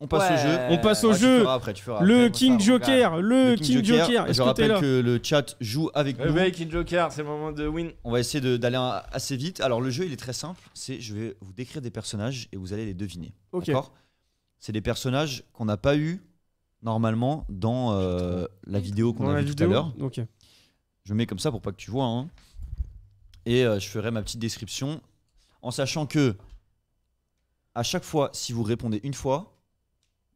On passe au jeu. On passe au Ah, jeu. tu feras Le après. King Joker. Le King Joker. Je Est-ce que t'es rappelle là? que le chat joue avec nous. Réveille King Joker, c'est le moment de win. On va essayer d'aller assez vite. Alors le jeu il est très simple. Je vais vous décrire des personnages et vous allez les deviner. Ok. D'accord. C'est des personnages qu'on n'a pas eu normalement dans la vidéo qu'on Dans a la vue tout à vidéo. l'heure. Ok. Je mets comme ça pour pas que tu vois. Hein. Et je ferai ma petite description en sachant que à chaque fois, si vous répondez une fois,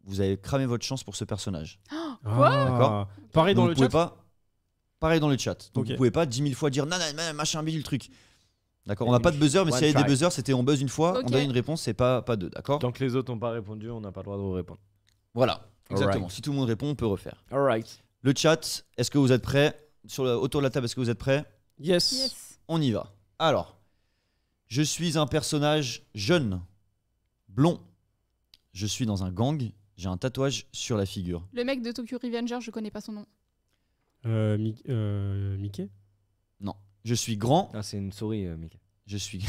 vous avez cramé votre chance pour ce personnage. Quoi? D'accord. Pareil dans Donc, le vous pouvez chat. pas. Pareil dans le chat. Donc Ok. vous pouvez pas 10 000 fois dire non, machin bille le truc. D'accord. On Et n'a pas de buzzer, mais one s'il y avait des try. buzzers, c'était on buzz une fois, Ok. on donne une réponse, c'est pas deux. D'accord. Tant que les autres n'ont pas répondu, on n'a pas le droit de vous répondre. Voilà. Exactement. Alright. Si tout le monde répond, on peut refaire. Alright. Le chat, est-ce que vous êtes prêts? Autour de la table, est-ce que vous êtes prêts? Yes. Yes. On y va. Alors, je suis un personnage jeune, blond. Je suis dans un gang. J'ai un tatouage sur la figure. Le mec de Tokyo Revenger, je connais pas son nom. Mickey. Non. Je suis grand. Ah, c'est une souris, Mickey. Je suis.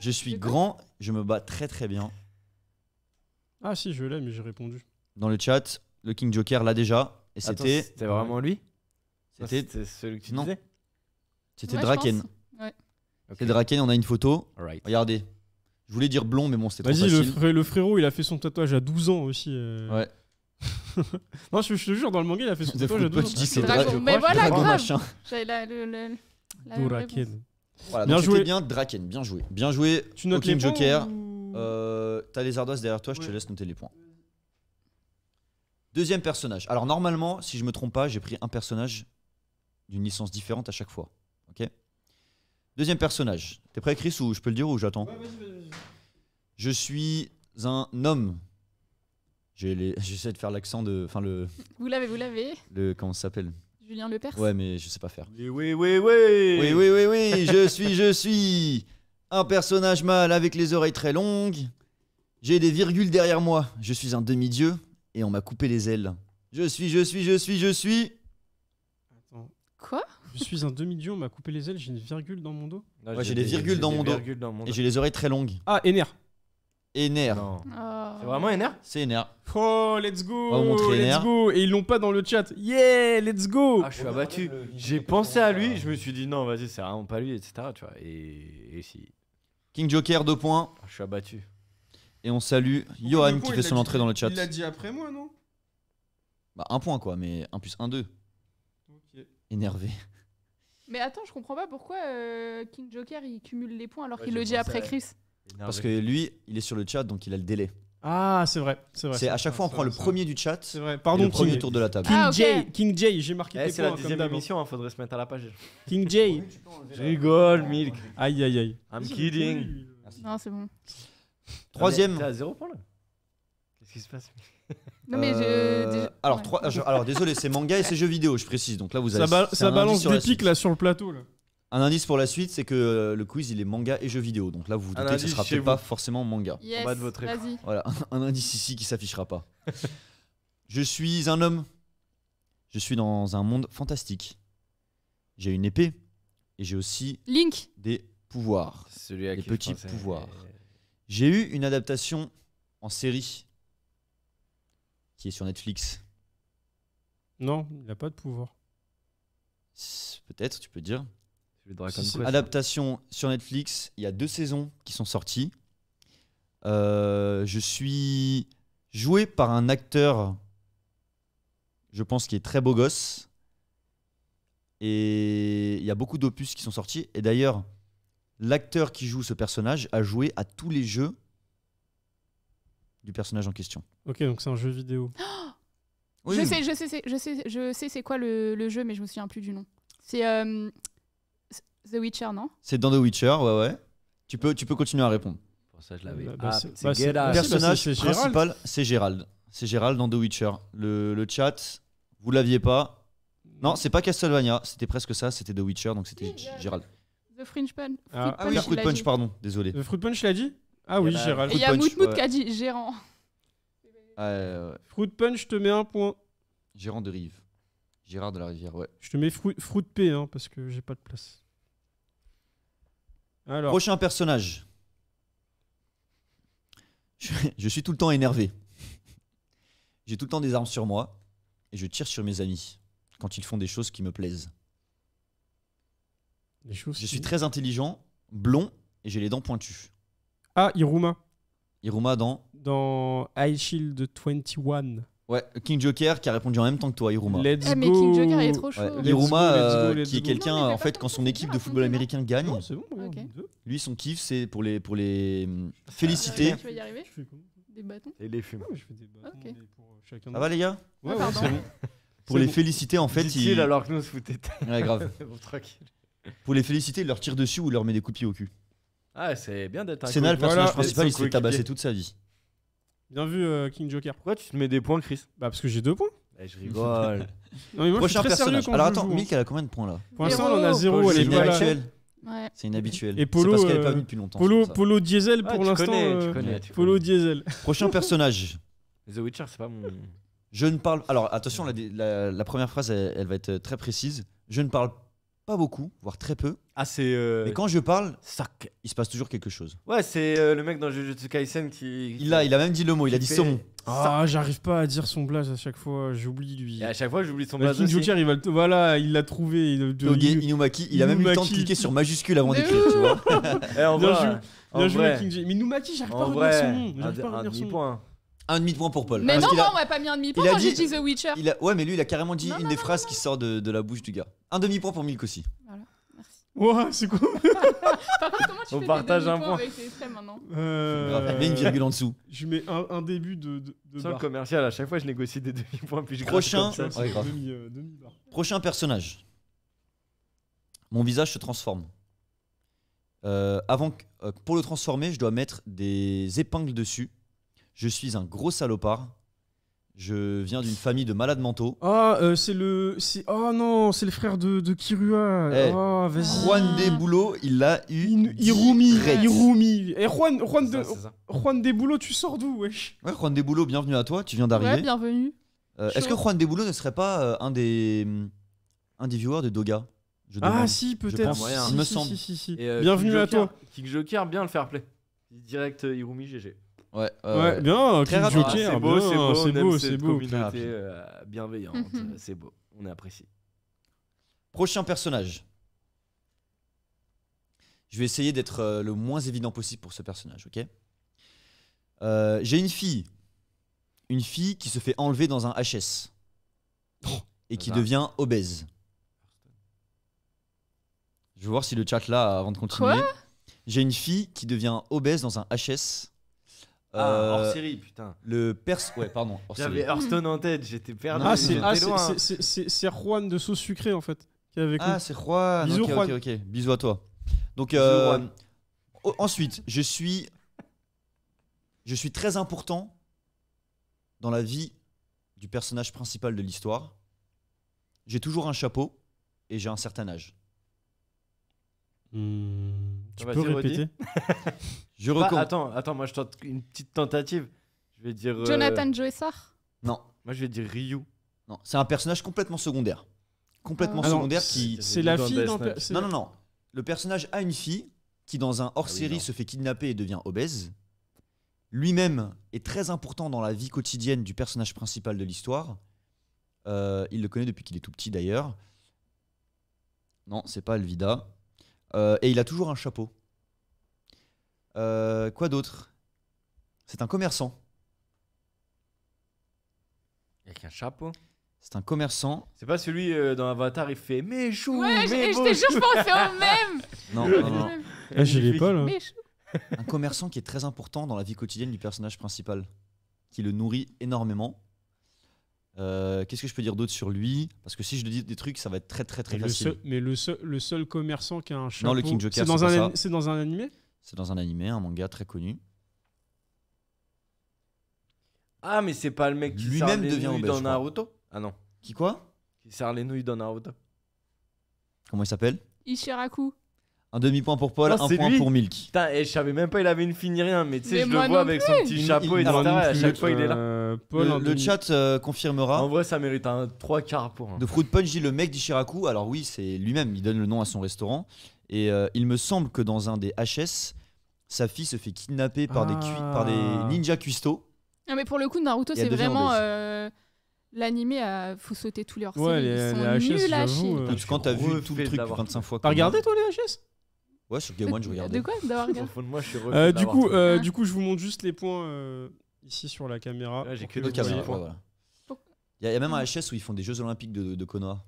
je suis C'est quoi grand. Je me bats très très bien. Ah si, je l'ai, mais j'ai répondu. Dans le chat, le King Joker l'a déjà. Et Attends, c'était. C'était vraiment lui? C'était celui que tu Non. disais? c'était Ouais, je Draken. pense. Ouais. C'est Draken, on a une photo. Alright. Regardez. Je voulais dire blond, mais bon, c'était trop Vas-y, facile. le frérot, il a fait son tatouage à 12 ans aussi. Ouais. Non, je te jure, dans le manga, il a fait son The tatouage à Fruit 12 Punch ans. dit c'est Dragon. Dragon. Mais voilà, Dragon grave. machin. J'avais la même réponse. Doraken. Voilà, Bien donc joué. c'était bien Draken. Bien joué. Bien joué. Tu au notes les King points Joker. ou- T'as les ardoises derrière toi, je te Ouais. laisse noter les points. Deuxième personnage. Alors normalement, si je me trompe pas, j'ai pris un personnage d'une licence différente à chaque fois. Ok. Deuxième personnage. T'es prêt, Chris, ou je peux le dire ou j'attends? Je suis un homme. J'essaie de faire l'accent de. Enfin, Vous l'avez. comment ça s'appelle? Julien Lepers. Ouais, mais je sais pas faire. Oui. Oui, je suis un personnage mâle avec les oreilles très longues. J'ai des virgules derrière moi. Je suis un demi-dieu et on m'a coupé les ailes. Je suis. Attends. Quoi? Je suis un demi-dieu, on m'a coupé les ailes, j'ai une virgule dans mon dos. Non, Ouais, j'ai des virgules dans mon dos. Et j'ai les oreilles très longues. Ah, Ener. Ener. Non. Oh. C'est vraiment Ener? C'est Ener. Oh, let's go. On va vous montrer Let's Ener. go. Et ils l'ont pas dans le chat. Yeah, let's go. Ah, je suis abattu. J'ai pensé à lui, je me suis dit non, vas-y, c'est vraiment pas lui, etc. Tu vois. Et si. King Joker, 2 points. Ah, je suis abattu. Et on salue Johan qui fait son entrée dans le chat. Il l'a dit après moi, non? Bah, 1 point quoi, mais 1 plus 1, 2. Ok. Énervé. Mais attends, je comprends pas pourquoi King Joker il cumule les points alors Ouais, qu'il j'ai le dit pensé après à- Chris. Parce que lui, il est sur le chat donc il a le délai. Ah, c'est vrai. C'est à chaque fois on prend le premier du chat. C'est vrai. Et Pardon, le premier King. tour de la table. King Ah, ok. J, King J, j'ai marqué Eh, tes c'est la points comme deuxième d'hab. émission, faudrait se mettre à la page. King J. Je rigole, Milk. Aïe, aïe, aïe. I'm kidding. Non, c'est bon. Troisième. T'es à 0 points là? Qu'est-ce qui se passe? Non, mais déjà- Alors, ouais. alors désolé, c'est manga et c'est jeux vidéo, je précise. Donc là, vous avez. c'est Ça un balance indice sur la des pics suite. là sur le plateau. Là. Un indice pour la suite, c'est que le quiz il est manga et jeux vidéo. Donc là, vous vous Un doutez que ce indice sera chez peut-être pas vous. forcément manga. Yes, bas de votre écran. vas-y. Voilà, un indice ici qui s'affichera pas. Je suis un homme. Je suis dans un monde fantastique. J'ai une épée et j'ai aussi Link. des pouvoirs. Celui à Les qui je petits pensais. pouvoirs. J'ai eu une adaptation en série qui est sur Netflix. Non, il a pas de pouvoir. Peut-être, tu peux dire. Celui de Dragon Si, si. Quest. Adaptation sur Netflix, il y a 2 saisons qui sont sorties. Je suis joué par un acteur, je pense, qui est très beau gosse. Et il y a beaucoup d'opus qui sont sortis. Et d'ailleurs, l'acteur qui joue ce personnage a joué à tous les jeux du personnage en question. Ok, donc c'est un jeu vidéo. Oui, je oui. sais c'est quoi le jeu, mais je me souviens plus du nom. C'est The Witcher, non? C'est dans The Witcher, ouais. Tu peux continuer à répondre. Pour ça, je l'avais. Bah, Ah, c'est- c'est bah, c'est- Geralt. bah, Personnage c'est Gérald. principal, c'est Gérald. C'est Gérald dans The Witcher. Le chat, vous l'aviez pas. Non, c'est pas Castlevania, c'était presque ça, c'était The Witcher, donc c'était Gérald. The Fringe Punch. Ah, Ah oui, il Fruit l'a Punch, dit. pardon, désolé. Fruit Punch l'a dit? Ah oui, Il y en a- Gérald. Et il y a Punch, Moutmout ouais. qui a dit gérant. Ouais. Fruit Punch, je te mets un point. Gérard de Rive. Gérard de la Rivière, ouais. Je te mets Fruit P hein, parce que j'ai pas de place. Alors, Prochain personnage. Je suis tout le temps énervé. J'ai tout le temps des armes sur moi et je tire sur mes amis quand ils font des choses qui me plaisent. Les choses Je qui- suis très intelligent, blond et j'ai les dents pointues. Ah, Iruma. Iruma dans Dans High Shield 21. ouais, King Joker qui a répondu en même temps que toi, Iruma. Let's Eh, mais go. King Joker, il est trop chaud. Ouais, Let's Iruma, go, let's go, let's qui est go. quelqu'un, Non, mais en fais fait, pas quand son ton équipe de raconte-moi. football américain gagne, Non, c'est bon. Ok. lui, son kiff, c'est pour les féliciter. Tu vas y arriver Je fais comment? Des bâtons. Et les fumes. Ouais, je fais des bâtons, Ok. mais pour chacun. Ça va, les gars? Ouais, Pardon. c'est bon. Pour C'est les bon. féliciter, en fait, Dit-il alors que nous on se foutait. Ouais, grave. Bon, tranquille. Pour les féliciter, il leur tire dessus ou il leur met des coups de pied au cul. Ah, c'est bien d'être un Senna, le coach. personnage Voilà. principal, il se fait Coéquipier. tabasser toute sa vie. Bien vu, King Joker. Pourquoi tu te mets des points, Chris? Bah, parce que j'ai 2 points. Eh, je rigole. Non, mais moi, Prochain je suis très sérieux personnage. quand Alors je attends, joue, hein. Milk, elle a combien de points là? Pour l'instant, on en a 0. Polo, Elle C'est est pas là. inhabituel. Ouais. C'est inhabituel. Et Polo, C'est parce qu'elle est pas venue depuis longtemps. c'est Polo, pour ça. Polo Diesel Ah, pour tu l'instant. connais, tu connais, tu Polo connais. Diesel. Prochain personnage. The Witcher, c'est pas mon. Je ne parle. Alors attention, la première phrase, elle va être très précise. Je ne parle pas beaucoup, voire très peu. Ah, c'est. Mais quand je parle, Sac. il se passe toujours quelque chose. Ouais, c'est le mec dans Jujutsu Kaisen qui. Il a même dit le mot. Il a dit fait- saumon. Ah, j'arrive pas à dire son blaze à chaque fois. J'oublie lui. Et à chaque fois, j'oublie son Bah, blaze King aussi. Joker, voilà, il l'a trouvé. Toge Inumaki. Il a même eu le temps de Inumaki. cliquer sur majuscule avant De d'écrire, tu vois. Eh, en Bien vrai, joué. en Bien joué, vrai, King Joker. Mais Numaki, j'arrive pas à en retenir son vrai, nom. J'arrive pas à un retenir son nom. demi-point. Un demi-point pour Paul. Mais Parce non, qu'il a- on va pas mis un demi-point. il a Moi, j'ai dit- dit The Witcher. Ouais, mais lui, il a carrément dit Non, une non, des non, phrases qui sort de la bouche du gars. Un demi-point pour Milk aussi. Merci. Ouah, c'est quoi Par contre, comment tu On fais partage des un demi-points point. avec tes traits maintenant Grave, mets une virgule en dessous. Je mets un début de Sans le barre. commercial, à chaque fois, je négocie des demi-points puis je gratte Prochain. comme ça. Ouais, grave. Demi-barre. Prochain personnage. Mon visage se transforme. Pour le transformer, je dois mettre des épingles dessus. Je suis un gros salopard. Je viens d'une famille de malades mentaux. Ah, oh non, c'est le frère de Kirua. Eh, Oh, vas-y. Juan Debulo, il l'a eu. Irumi. direct. Irumi. Et Juan C'est ça. Debulo, tu sors d'où, wesh? Ouais, Juan Debulo, bienvenue à toi. Tu viens Ouais, d'arriver. bienvenue. Est-ce que chaud. Juan Debulo ne serait pas un des viewers de Doga? Je Ah, demande. si, pense peut-être. moyen. Si, Il me si, semble. si. Et, Bienvenue King à Joker- toi. King Joker, bien le fair play. Direct Ouais, Irumi GG. Ouais, bien, Très King rapide. Joker. c'est beau, bien, c'est beau, c'est on aime beau, cette c'est beau. communauté Très rapide. bienveillante. Mhm. C'est beau, on apprécie. Prochain personnage. Je vais essayer d'être le moins évident possible pour ce personnage, ok? J'ai une fille. Une fille qui se fait enlever dans un HS. Et qui Hasard. devient obèse. Je vais voir si le chat là, avant de continuer. Quoi? J'ai une fille qui devient obèse dans un HS. Ah, hors série, putain. Ouais, pardon. hors série. J'avais Hearthstone en tête, j'étais perdu. Ah, j'étais loin. c'est Juan de sauce sucrée, en fait, qui est avec Ah, nous. c'est Juan. Bisous, ok, Juan. ok. Bisous à toi. Donc, Bisous, Juan. ensuite, je suis très important dans la vie du personnage principal de l'histoire. J'ai toujours un chapeau et j'ai un certain âge. Tu Vas-y, peux redis. répéter? Je Bah, recommande. attends, moi je tente une petite tentative. Je vais dire. Jonathan Joessar. Non, Moi je vais dire Ryu. non, c'est un personnage complètement secondaire. Complètement Ah non, secondaire qui. C'est la Dans fille Death d'un Note. per- c'est Non, la- non, non. Le personnage a une fille qui, dans un hors-série, non. se fait kidnapper et devient obèse. Lui-même est très important dans la vie quotidienne du personnage principal de l'histoire. Il le connaît depuis qu'il est tout petit d'ailleurs. Non, c'est pas Elvida. Et il a toujours un chapeau. Quoi d'autre? C'est un commerçant. Avec un chapeau. C'est un commerçant. C'est pas celui dans Avatar, il fait mes choux, Ouais, mes je beaux te jure, choux. je pensais au même. Non, non, non. Ah, je l'ai pas, là. Mais je- Un commerçant qui est très important dans la vie quotidienne du personnage principal, qui le nourrit énormément. Qu'est-ce que je peux dire d'autre sur lui? Parce que si je dis des trucs, ça va être très très très Mais facile. le seul commerçant qui a un chapeau. le King Joker, c'est dans, c'est pas ça. c'est dans un animé? C'est dans un animé, un manga très connu. Ah, mais c'est pas le mec qui Lui-même sert les devient nouilles obèse, dans je crois. Naruto. Ah non, Qui quoi? qui sert les nouilles dans Naruto. Comment il s'appelle? Ishiraku. Un demi-point pour Paul, Non, un c'est point lui. pour Milk. Putain, et je savais même pas il avait une fille ni rien, mais tu sais, Mais je moi le vois non avec son petit Il- chapeau, il- etc. non, Et à plus, chaque fois, il est là. Paul, Le, un le demi- chat confirmera. En vrai, ça mérite un 3 quarts pour un. De Fruit Punch dit le mec d'Ishiraku. Alors oui, c'est lui-même, il donne le nom à son restaurant. Et il me semble que dans un des HS, sa fille se fait kidnapper par des ninjas cuistots. Ah, mais pour le coup, Naruto, Il y a c'est deux vraiment Genres l'animé à faut sauter tous les hors-séries. Ouais, Ils sont les HS, nuls à j'avoue, chier. ouais. Quand t'as vu tout le refait truc d'avoir 25 fois. T'as comme regardé moi. toi les HS? Ouais, sur Game One, je regardais. De quoi d'avoir Au regardé fond de moi, je suis refait du, d'avoir coup, tout. du coup, je vous montre juste les points ici sur la caméra. Ouais, j'ai pour que vous Le des caméra, voyez. ouais, voilà. Il y a même un HS où ils font des Jeux Olympiques de Konoha.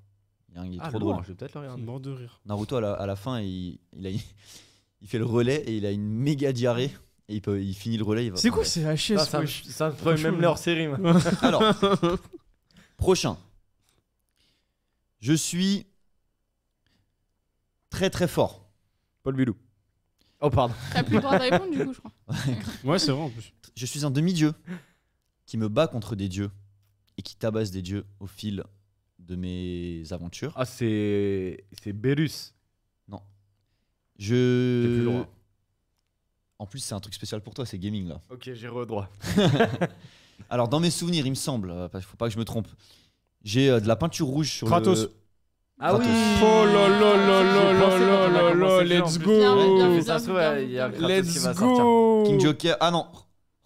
Il est trop lourd, drôle. je vais peut-être le C'est regarder. mort de rire. Naruto, à la fin, il fait le relais et il a une méga diarrhée. Et il finit le relais. Il va C'est quoi Ouais. ces HS Ça me wesh ferait Franchement, même leur série. moi. Alors, prochain. Je suis très très fort. Paul Bilou. Oh, pardon. T'as plus le droit de répondre, du coup, je crois. Ouais, c'est vrai en plus. Je suis un demi-dieu qui me bat contre des dieux et qui tabasse des dieux au fil de mes aventures. Ah, c'est Bérus. T'es plus loin. En plus, c'est un truc spécial pour toi, c'est gaming là. Ok, j'ai redroit. Alors, dans mes souvenirs, il me semble, parce qu'il faut pas que je me trompe, j'ai de la peinture rouge sur Kratos. le. Ah oui. Oh là là là là J'ai pensé là quand on a là commencé là, le jeu, en let's plus. go. Bien, Ça se trouve, bien, il y a bien. Kratos qui va Let's sortir. go. King Joker. Ah non,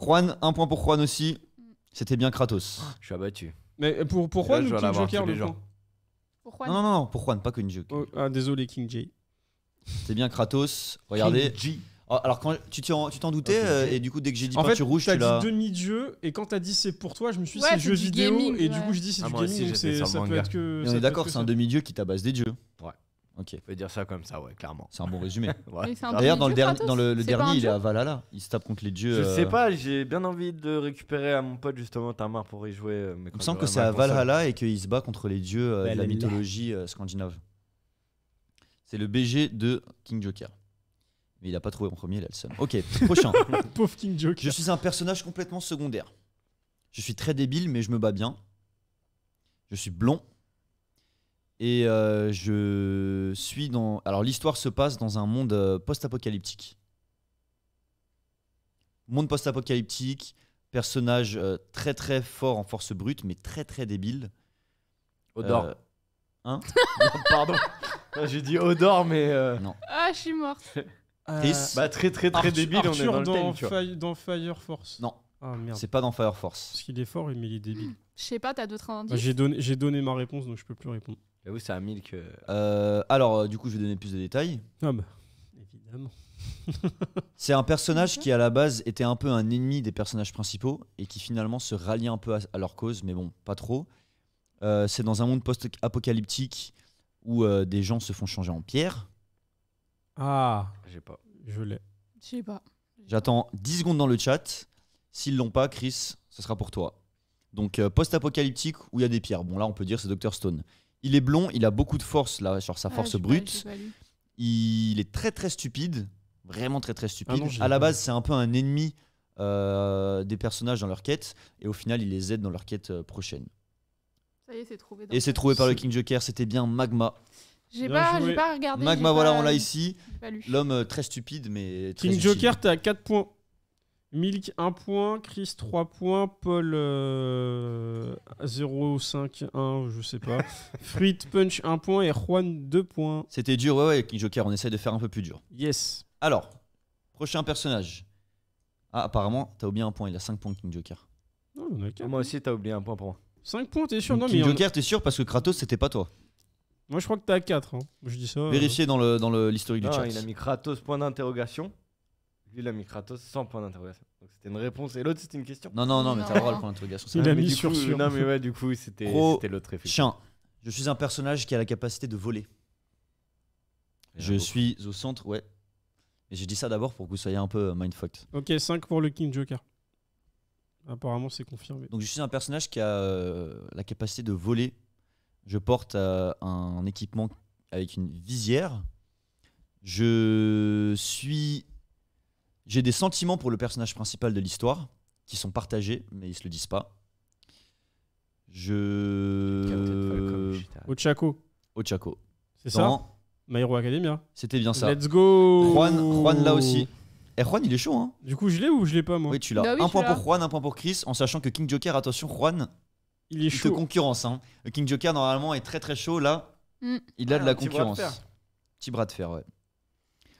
Juan, un point pour Juan aussi. C'était bien Kratos. Je suis abattu. Mais pour Là, Juan je ou vais en King avoir Joker tous les le jours. point Pourquoi Non, non, non, pour Juan, pas que King Joker. Oh, ah désolé King J. C'était bien Kratos. Regardez. King G. Oh, alors, quand tu t'en doutais, Ok. et du coup, dès que j'ai dit En fait, peinture rouge, t'as tu l'as. dit demi-dieu et quand t'as dit c'est pour toi, je me suis dit Ouais, c'est c'est jeux du vidéo gaming, et du ouais. coup je dis c'est Ah, du moi aussi, gaming donc j'étais sur ça le peut manga. être que. Et ça on peut est être d'accord, que c'est un ça. demi-dieu qui tabasse des dieux. Ouais. Ok, On peut dire ça comme ça, ouais, clairement. c'est un bon résumé. Ouais. Mais c'est un D'ailleurs, dans le, demi-dieu, dernier, Kratos dans le C'est pas un dernier, il est dieu à Valhalla. Il se tape contre les dieux. Je sais pas, j'ai bien envie de récupérer à mon pote justement Tamar pour y jouer. Mais Il me semble que c'est à Valhalla et qu'il se bat contre les dieux de la Valhalla. mythologie scandinave. C'est le BG de King Joker. Mais il a pas trouvé en premier, il a le seum. Ok, prochain. Pauvre King Joker. Je suis un personnage complètement secondaire. Je suis très débile, mais je me bats bien. Je suis blond. Et je suis dans. Alors, l'histoire se passe dans un monde post-apocalyptique. Monde post-apocalyptique, personnage très très fort en force brute, mais très très débile. Odor. Hein Pardon. J'ai dit Odor, mais. Ah, je suis morte. Chris Bah, très très très débile, on est Arthur dans le thème, tu vois. dans Fire Force. Non, Ah merde. c'est pas dans Fire Force. Parce qu'il est fort mais il est débile. Je sais pas, t'as d'autres Bah, indices j'ai donné ma réponse donc je peux plus répondre. J'avoue, c'est à 1000 que. Alors, du coup, je vais donner plus de détails. Ah bah évidemment. C'est un personnage qui, à la base, était un peu un ennemi des personnages principaux et qui finalement se rallie un peu à leur cause, mais bon, pas trop. C'est dans un monde post-apocalyptique où des gens se font changer en pierre. Ah, J'ai pas. je l'ai. Je sais pas. J'attends 10 secondes dans le chat. S'ils l'ont pas, Chris, ce sera pour toi. Donc, post-apocalyptique où il y a des pierres. Bon, là, on peut dire c'est Dr. Stone. Il est blond, il a beaucoup de force là, sur sa Ah, force j'ai pas- brute. j'ai pas lu. Il est très très stupide, vraiment très très stupide. Ah non, je l'ai à la pas. base, c'est un peu un ennemi des personnages dans leur quête, et au final, il les aide dans leur quête prochaine. Ça y est, c'est trouvé. Et c'est trouvé par le C'est- King Joker, c'était bien Magma. J'ai Bien pas, joué. j'ai pas regardé. Magma, j'ai voilà, pas- on l'a ici. j'ai pas lu. L'homme très stupide, mais très King utile. Joker, t'as 4 points. Milk 1 point, Chris 3 points, Paul 0,5, je sais pas. Fruit Punch 1 point et Juan 2 points. C'était dur, ouais, King Joker, on essaie de faire un peu plus dur. Yes. Alors, prochain personnage. Ah, apparemment, t'as oublié un point, il a 5 points, King Joker. Non, on a 4. Moi aussi, t'as oublié un point pour moi. 5 points, t'es sûr? Donc, Non, mais King Joker, t'es sûr parce que Kratos, c'était pas toi. moi je crois que t'as 4. Hein. Je dis ça. Vérifiez dans l'historique du Non, chat. il a mis Kratos point d'interrogation. Lui, il a mis Kratos sans point d'interrogation. Donc c'était une réponse et l'autre, c'était une question. Non, non, non, mais t'as le droit le point d'interrogation. Il a Mais mis du sur coup, sûr. Non, mais ouais, du coup, c'était Pro- l'autre effet. Chien. Je suis un personnage qui a la capacité de voler. Je suis au centre, ouais. Et j'ai dit ça d'abord pour que vous soyez un peu mindfucked. Ok, 5 pour le King Joker. Apparemment, c'est confirmé. Donc je suis un personnage qui a la capacité de voler. Je porte un équipement avec une visière. J'ai des sentiments pour le personnage principal de l'histoire qui sont partagés, mais ils se le disent pas. Ochako, Ochako. c'est ça? Non, My Hero Academia. c'était bien ça. Let's go. Juan là aussi. Et Juan, il est chaud, hein? Du coup, je l'ai ou je l'ai pas moi? Oui, tu l'as. Bah oui, un tu point l'as. pour Juan, un point pour Chris, en sachant que King Joker, attention, Juan, Il est il te chaud. concurrence. Hein. Le King Joker, normalement, est très très chaud. Là, Mm. il a Ah, de la un petit bras de concurrence. fer. Petit bras de fer, ouais.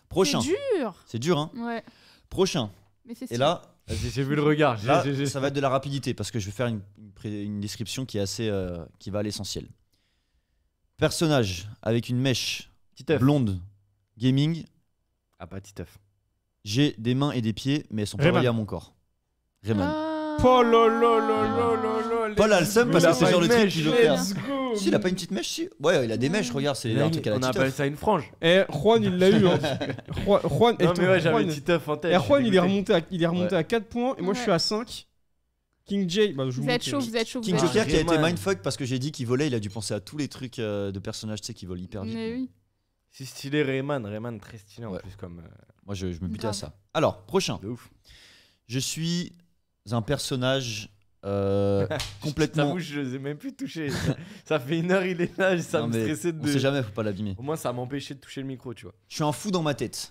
Prochain. C'est dur. C'est dur, hein? Ouais. Prochain. Mais c'est Et stylé. là, Vas-y, j'ai vu le regard. Là, ça va être de la rapidité parce que je vais faire une description qui est assez, qui va à l'essentiel. Personnage avec une mèche Titeuf. blonde, gaming. Ah, pas Titeuf. J'ai des mains et des pieds, mais elles sont pas Rayman. reliées à mon corps. Rayman. Ah. Oh là là là là là là. Paul a le seum parce Il que a c'est pas genre une le truc mèche, qu'il veut faire. Let's go. Si, il a pas une petite mèche, si. Ouais, il a des mèches, regarde, c'est un truc à la On appelle Titeuf. ça une frange. Eh, Juan, il l'a eu. Hein. Juan, Non, mais ouais, j'avais Juan, Titeuf en tête. et j'étais Juan, il est dégoûté. remonté à 4 points et moi je suis à 5. King J, bah, je Vous vous êtes montre, chaud, vous êtes chaud. King vous êtes Joker chaud. qui a été Rayman. mindfuck parce que j'ai dit qu'il volait, il a dû penser à tous les trucs de personnages, tu sais, qui volent hyper vite. Mais oui. C'est stylé Rayman. Rayman très stylé en Ouais. plus comme. Moi, je me butais à Grave. ça. Alors, prochain. De ouf. Je suis un personnage complètement. J'avoue, je n'ai même plus touché. Ça fait 1 heure, il est là, ça Non, me mais stressait on sait de. jamais, faut pas l'abîmer. Au moins, ça m'empêchait de toucher le micro, tu vois. Je suis un fou dans ma tête.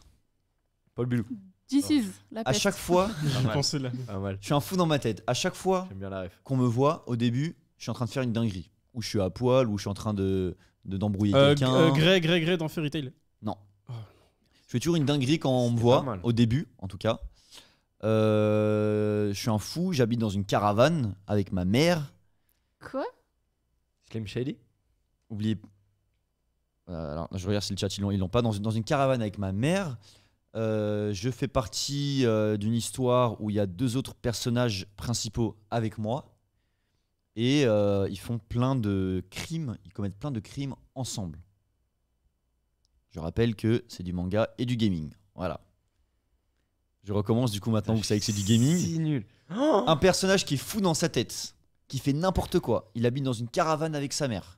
Paul Bilou. This is la À peste. chaque fois, J'ai pensé là. Pas mal. je suis un fou dans ma tête. À chaque fois J'aime bien la ref. qu'on me voit, au début, je suis en train de faire une dinguerie. Ou je suis à poil, ou je suis en train d'embrouiller quelqu'un. Grey dans Fairy Tail. Je fais toujours une dinguerie quand on me C'était voit, pas mal. au début en tout cas. Je suis un fou, j'habite dans une caravane avec ma mère. Quoi? Slim Shady. Oubliez. Alors, je regarde si le chat ils l'ont pas. Dans une caravane avec ma mère. Je fais partie d'une histoire où il y a 2 autres personnages principaux avec moi. Et ils font plein de crimes. Ils commettent plein de crimes ensemble. Je rappelle que c'est du manga et du gaming. Voilà. Je recommence du coup maintenant, vous savez que c'est du gaming. Si nul. Oh Un personnage qui est fou dans sa tête, qui fait n'importe quoi. Il habite dans une caravane avec sa mère.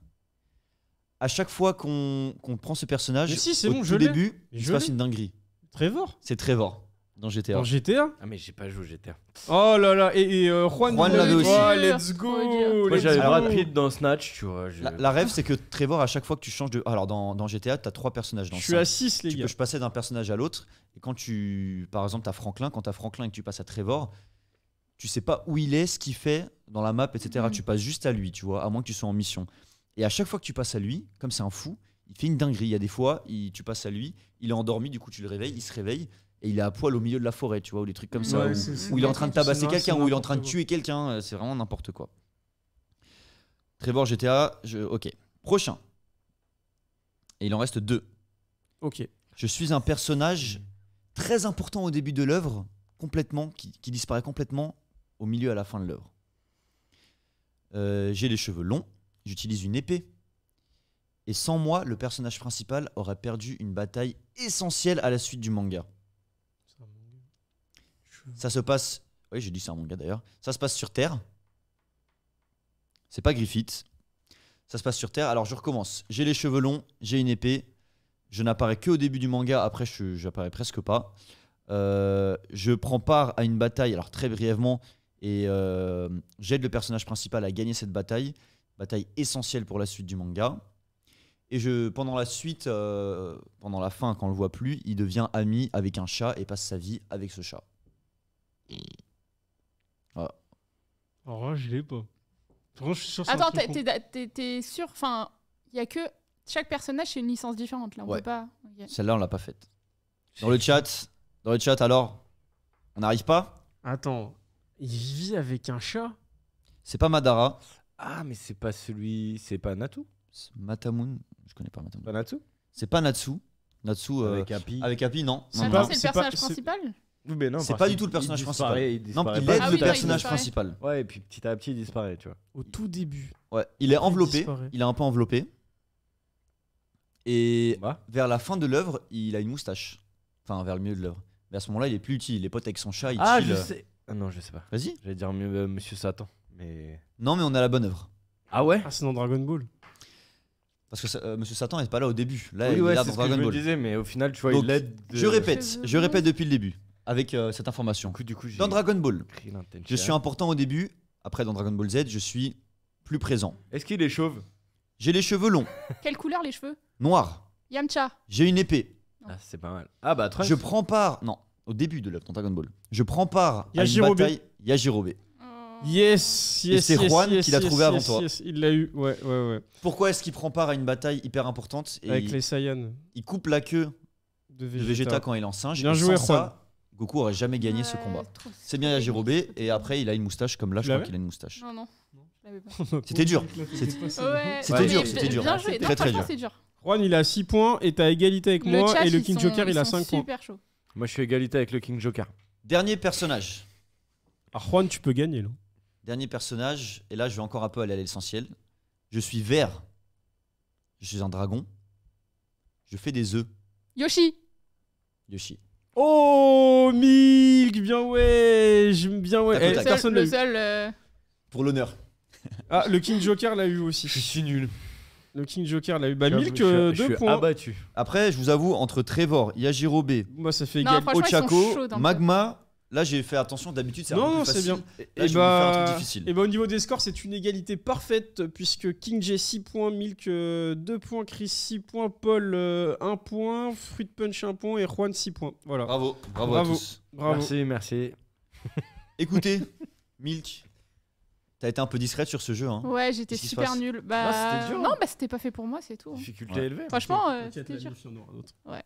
À chaque fois qu'on prend ce personnage, Mais si, c'est au bon, tout je l'ai. début, il se Je passe l'ai. une dinguerie. Trevor C'est Trevor dans GTA. dans GTA. Ah, mais j'ai pas joué au GTA. Oh là là, et Juan l'avait aussi. Oh, let's go. Faut Moi, let's j'avais go. Brad Pitt dans Snatch, tu vois. La rêve, c'est que Trevor, à chaque fois que tu changes de. Alors dans GTA, tu as 3 personnages. Dans Je le suis à cinq. 6, les Tu gars. peux passer d'un personnage à l'autre. Et quand tu. Par exemple, tu as Franklin. Quand tu as Franklin et que tu passes à Trevor, tu sais pas où il est, ce qu'il fait dans la map, etc. Mhm. Tu passes juste à lui, tu vois, à moins que tu sois en mission. Et à chaque fois que tu passes à lui, comme c'est un fou, il fait une dinguerie. Il y a des fois, tu passes à lui, il est endormi, du coup tu le réveilles, il se réveille. Et il est à poil au milieu de la forêt, tu vois, ou des trucs comme ça. Ouais, Où, c'est- où il est en train de tabasser c'est quelqu'un, où il est en train de n'importe tuer quelqu'un. C'est vraiment n'importe quoi. Trevor GTA, ok. Prochain. Et il en reste 2. Ok. Je suis un personnage très important au début de l'œuvre, complètement, qui disparaît complètement au milieu à la fin de l'œuvre. J'ai les cheveux longs, j'utilise une épée. Et sans moi, le personnage principal aurait perdu une bataille essentielle à la suite du manga. Ça se passe. Oui, j'ai dit c'est un manga d'ailleurs. Ça se passe sur Terre. C'est pas Griffith. Ça se passe sur Terre. Alors je recommence. J'ai les cheveux longs, j'ai une épée. Je n'apparais que au début du manga. Après, j'apparais presque pas. Je prends part à une bataille, alors très brièvement, et j'aide le personnage principal à gagner cette bataille. Bataille essentielle pour la suite du manga. Et pendant la suite, pendant la fin, quand on le voit plus, il devient ami avec un chat et passe sa vie avec ce chat. Alors là, je l'ai pas. Franchement, je suis sûr que c'est un Attends, truc con. t'es sûr? Enfin, il y a que chaque personnage, c'est une licence différente. Là, on Ouais. peut pas. Ok. Celle-là, on l'a pas faite. Dans le chat, alors, on n'arrive pas? Attends, il vit avec un chat? C'est pas Madara, Ah, mais c'est pas celui. C'est pas Natu? c'est Matamun. Je connais pas Matamun. Pas Natsu? C'est pas Natsu. Natsu Avec Happy. avec Happy, non. C'est Non, Attends, non. c'est le c'est pas- personnage c'est- principal? Oui, mais non, C'est parce pas qu'il- du tout le personnage il principal. disparaît, il Non, disparaît il pas. aide Ah le oui, non, il personnage disparaît. principal. Ouais, et puis petit à petit, il disparaît, tu vois. Au tout début. Ouais, il est enveloppé. disparaît. Il est un peu enveloppé. Et Bah. vers la fin de l'œuvre, il a une moustache. Enfin, vers le milieu de l'œuvre. Mais à ce moment-là, il est plus utile. Il est pote avec son chat. Il Ah, chill. je sais. Ah non, je sais pas. Vas-y. J'allais dire mieux Monsieur Satan. Mais. Non, mais on a la bonne œuvre. Ah ouais? Ah, c'est dans Dragon Ball. Parce que Monsieur Satan n'est pas là au début. Là, Oui, il ouais, est là c'est dans ce que je Dragon me Ball. disais, mais au final, tu vois, Donc, il aide. Je répète, Cheveux je répète blancs. depuis le début avec cette information. Du coup, j'ai Dans Dragon Ball, pris l'intention. je suis important au début. Après, dans Dragon Ball Z, je suis plus présent. Est-ce qu'il est chauve? J'ai les cheveux longs, Quelle couleur les cheveux? noirs. Yamcha. J'ai une épée. Ah, c'est pas mal. Ah bah, Trunks. Je prends part. Non, au début de l'œuvre dans Dragon Ball. Je prends part à une Yajirobe. bataille. Yajirobe. Yes, Et yes, c'est yes, Juan yes, qui l'a yes, trouvé avant yes, toi. yes. Il l'a eu, ouais, ouais, ouais. Pourquoi est-ce qu'il prend part à une bataille hyper importante et Avec les Saiyans il coupe la queue de de Vegeta quand il est en singe. Bien et joué, sans ça, Goku aurait jamais gagné ce combat. C'est bien Yajirobe, et après il a une moustache comme là, je crois l'avais qu'il a une moustache. Non, non. Je l'avais pas. C'était dur. Ouais, C'était mais dur, c'était dur. Bien joué. Très, Non, très franchement, dur. c'est dur. Juan, il a 6 points et t'as égalité avec moi. chat, Et le ils King sont- Joker, il ils a sont 5 points. super chaud. Moi, je suis égalité avec le King Joker. Dernier personnage. Ah, Juan, tu peux gagner là. Dernier personnage, et là je vais encore un peu aller à l'essentiel. Je suis vert. Je suis un dragon. Je fais des œufs. Yoshi. Yoshi. Oh, Milk, bien ouais, j'aime bien ouais. Tac au Eh, tac. personne l'a Le eu. seul. Pour l'honneur. Ah, le King Joker l'a eu aussi. Je suis nul. Le King Joker l'a eu. Bah, J'avoue, Milk, je 2 suis points. abattu. Après, je vous avoue, entre Trevor, Yajirobe, Moi, ça fait Non, égal. franchement, ils sont Ochako, chauds, un peu. Magma, là j'ai fait attention, d'habitude c'est un peu Non, plus non, c'est facile. bien. Là, Et je vais vous faire un truc bah, difficile. et bah, au niveau des scores, c'est une égalité parfaite puisque King J 6 points, Milk 2 points, Chris 6 points, Paul 1 point, Fruit Punch 1 point et Juan 6 points. Voilà. Bravo, bravo, Bravo. à tous. Bravo. Merci, merci. Écoutez, Milk, t'as été un peu discrète sur ce jeu. Hein. Ouais, j'étais Qu'est-ce qui se super passe nulle. Ah, c'était dur, Non, hein. bah c'était pas fait pour moi, c'est tout. Difficulté Ouais. élevée. Franchement, T'inquiète, c'était la dur. mission, il y en aura d'autres. Ouais. T'inquiète.